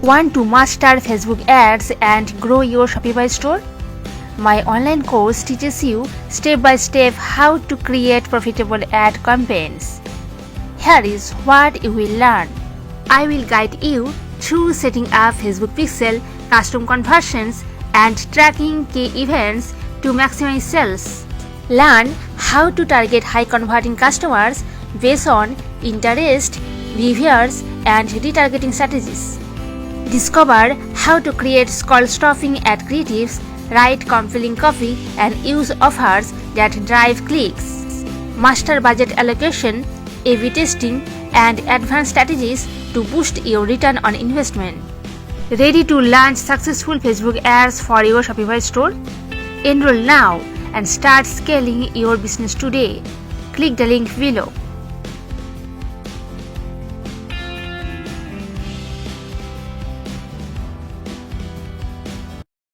Want to master Facebook ads and grow your Shopify store? My online course teaches you step by step how to create profitable ad campaigns. Here is what you will learn. I will guide you through setting up Facebook pixel, custom conversions, and tracking key events to maximize sales. Learn how to target high converting customers based on interest, behaviors, and retargeting strategies. Discover how to create scroll stuffing ad creatives, write compelling copy, and use offers that drive clicks. Master budget allocation, A/B testing, and advanced strategies to boost your return on investment. Ready to launch successful Facebook ads for your Shopify store? Enroll now and start scaling your business today. Click the link below.